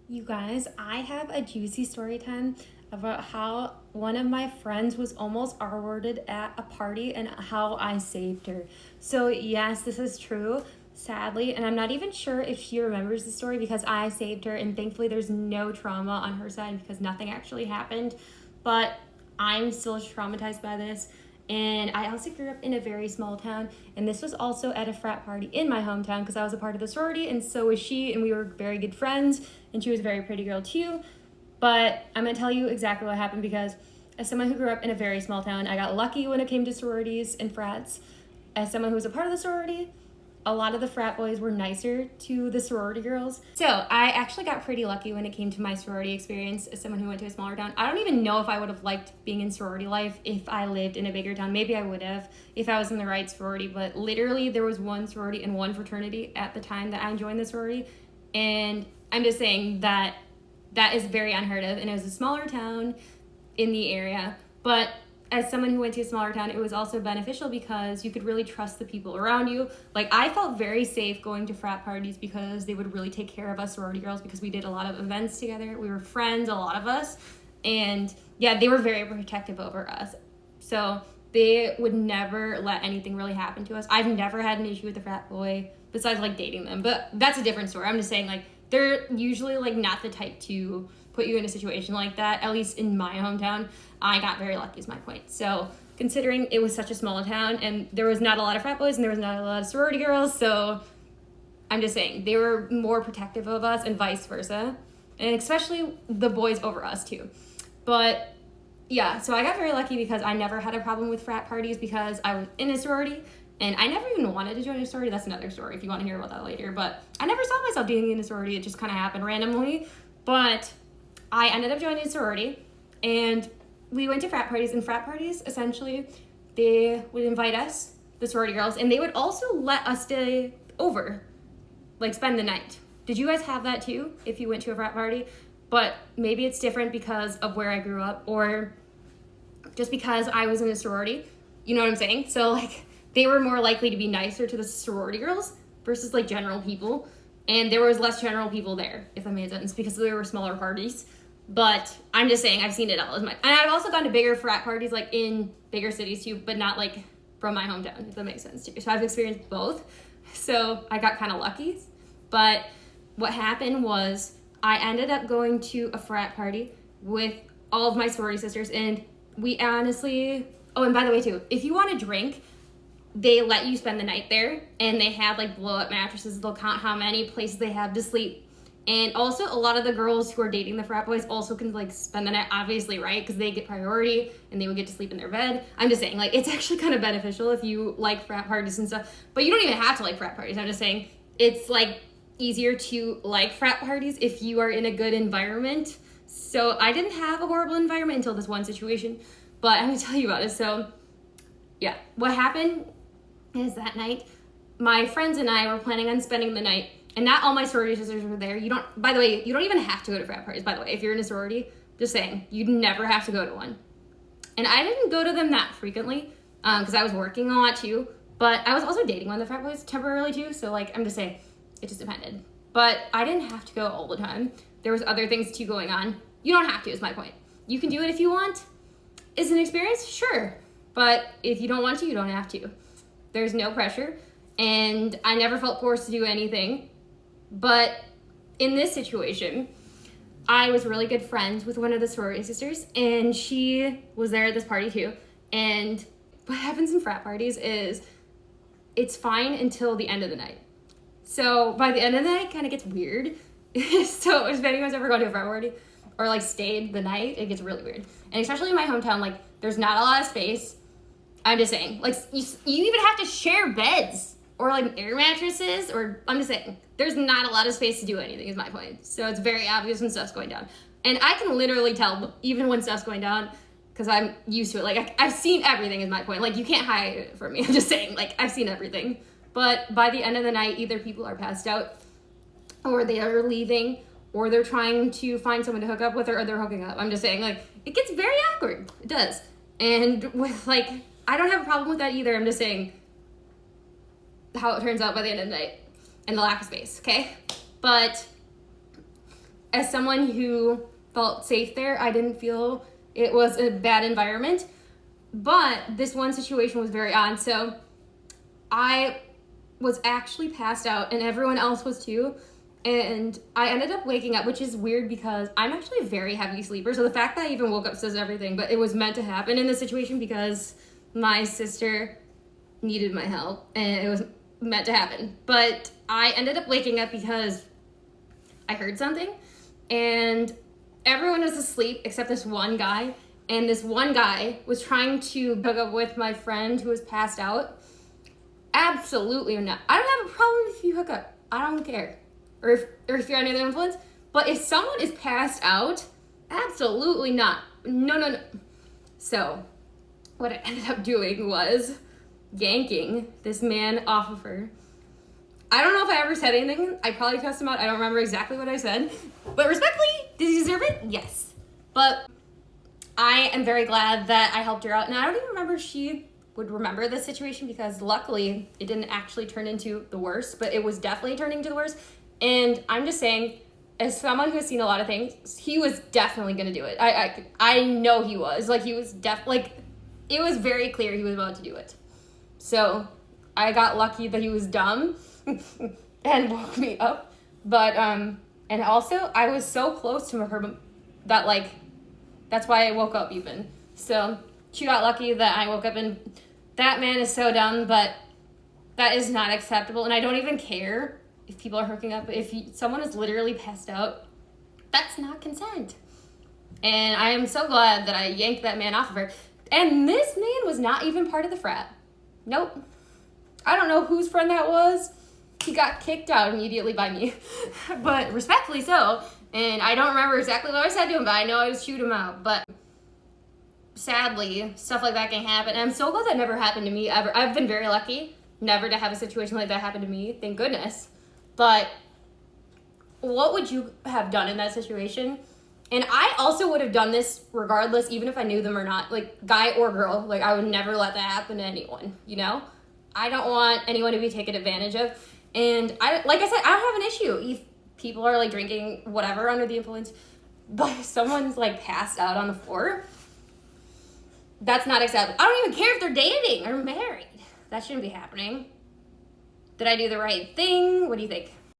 You guys, I have a juicy story time about how one of my friends was almost R-worded at a party and how I saved her. So, yes, this is true, sadly, and I'm not even sure if she remembers the story because I saved her, and thankfully there's no trauma on her side because nothing actually happened. But I'm still traumatized by this. And I also grew up in a very small town, and this was also at a frat party in my hometown because I was a part of the sorority, and so was she, and we were very good friends, and she was a very pretty girl too. But I'm gonna tell you exactly what happened because, as someone who grew up in a very small town, I got lucky when it came to sororities and frats. As someone who was a part of the sorority, a lot of the frat boys were nicer to the sorority girls. So I actually got pretty lucky when it came to my sorority experience as someone who went to a smaller town. I don't even know if I would have liked being in sorority life if I lived in a bigger town. Maybe I would have if I was in the right sorority, but literally there was one sorority and one fraternity at the time that I joined the sorority. And I'm just saying that is very unheard of, and it was a smaller town in the area. But as someone who went to a smaller town, it was also beneficial because you could really trust the people around you. Like, I felt very safe going to frat parties because they would really take care of us sorority girls because we did a lot of events together. We were friends, a lot of us. And yeah, they were very protective over us. So they would never let anything really happen to us. I've never had an issue with a frat boy besides like dating them, but that's a different story. I'm just saying, like, they're usually like not the type to put you in a situation like that. At least in my hometown, I got very lucky is my point. So considering it was such a small town and there was not a lot of frat boys and there was not a lot of sorority girls, so I'm just saying they were more protective of us and vice versa, and especially the boys over us too. But yeah, so I got very lucky because I never had a problem with frat parties because I was in a sorority. And I never even wanted to join a sorority. That's another story if you want to hear about that later. But I never saw myself being in a sorority. It just kind of happened randomly. But I ended up joining a sorority. And we went to frat parties. And frat parties, essentially, they would invite us, the sorority girls. And they would also let us stay over, like spend the night. Did you guys have that too, if you went to a frat party? But maybe it's different because of where I grew up. Or just because I was in a sorority. You know what I'm saying? So, like, they were more likely to be nicer to the sorority girls versus like general people. And there was less general people there, if that made sense, because there were smaller parties. But I'm just saying, I've seen it all as much. And I've also gone to bigger frat parties like in bigger cities too, but not like from my hometown, if that makes sense too. So I've experienced both. So I got kind of lucky. But what happened was I ended up going to a frat party with all of my sorority sisters. And we honestly, oh, and by the way too, if you want to drink, they let you spend the night there, and they have like blow up mattresses. They'll count how many places they have to sleep. And also a lot of the girls who are dating the frat boys also can like spend the night, obviously, right? Because they get priority and they would get to sleep in their bed. I'm just saying, like, it's actually kind of beneficial if you like frat parties and stuff, but you don't even have to like frat parties. I'm just saying it's like easier to like frat parties if you are in a good environment. So I didn't have a horrible environment until this one situation, but I'm gonna tell you about it. So yeah, what happened is that night, my friends and I were planning on spending the night, and not all my sorority sisters were there. You don't, by the way, you don't even have to go to frat parties, by the way. If you're in a sorority, just saying, you'd never have to go to one. And I didn't go to them that frequently, because I was working a lot too, but I was also dating one of the frat boys temporarily too, so like, I'm just saying, it just depended. But I didn't have to go all the time. There was other things too going on. You don't have to, is my point. You can do it if you want. Is it an experience? Sure. But if you don't want to, you don't have to. There's no pressure, and I never felt forced to do anything. But in this situation, I was really good friends with one of the sorority sisters, and she was there at this party too. And what happens in frat parties is it's fine until the end of the night. So by the end of the night, it kind of gets weird. So if anyone's ever gone to a frat party or like stayed the night, it gets really weird. And especially in my hometown, like, there's not a lot of space. I'm just saying, like, you even have to share beds or like air mattresses, or I'm just saying, there's not a lot of space to do anything is my point. So it's very obvious when stuff's going down. And I can literally tell even when stuff's going down because I'm used to it. Like, I've seen everything is my point. Like, you can't hide it from me. I'm just saying, like, I've seen everything. But by the end of the night, either people are passed out or they are leaving or they're trying to find someone to hook up with or they're hooking up. I'm just saying, like, it gets very awkward. It does. And with, like, I don't have a problem with that either. I'm just saying how it turns out by the end of the night and the lack of space, okay? But as someone who felt safe there, I didn't feel it was a bad environment. But this one situation was very odd. So I was actually passed out, and everyone else was too. And I ended up waking up, which is weird because I'm actually a very heavy sleeper. So the fact that I even woke up says everything. But it was meant to happen in this situation because my sister needed my help, and it was meant to happen. But I ended up waking up because I heard something, and everyone was asleep except this one guy. And this one guy was trying to hook up with my friend who was passed out. Absolutely not. I don't have a problem if you hook up. I don't care. Or if you're under the influence. But if someone is passed out, absolutely not. No. So what I ended up doing was yanking this man off of her. I don't know if I ever said anything. I probably cussed him out. I don't remember exactly what I said. But respectfully, did he deserve it? Yes. But I am very glad that I helped her out. And I don't even remember if she would remember the situation because luckily it didn't actually turn into the worst, but it was definitely turning to the worst. And I'm just saying, as someone who has seen a lot of things, he was definitely going to do it. I know he was. Like, he was it was very clear he was about to do it. So I got lucky that he was dumb and woke me up. But, and also I was so close to her that, like, that's why I woke up even. So she got lucky that I woke up, and that man is so dumb, but that is not acceptable. And I don't even care if people are hooking up. If someone is literally passed out, that's not consent. And I am so glad that I yanked that man off of her. And this man was not even part of the frat. Nope. I don't know whose friend that was. He got kicked out immediately by me. But respectfully so. And I don't remember exactly what I said to him, but I know I was shoot him out. But sadly, stuff like that can happen. And I'm so glad that never happened to me ever. I've been very lucky never to have a situation like that happen to me. Thank goodness. But what would you have done in that situation? And I also would have done this regardless, even if I knew them or not. Like, guy or girl. Like, I would never let that happen to anyone, you know? I don't want anyone to be taken advantage of. And like I said, I don't have an issue if people are, like, drinking whatever under the influence. But if someone's, like, passed out on the floor, that's not acceptable. I don't even care if they're dating or married. That shouldn't be happening. Did I do the right thing? What do you think?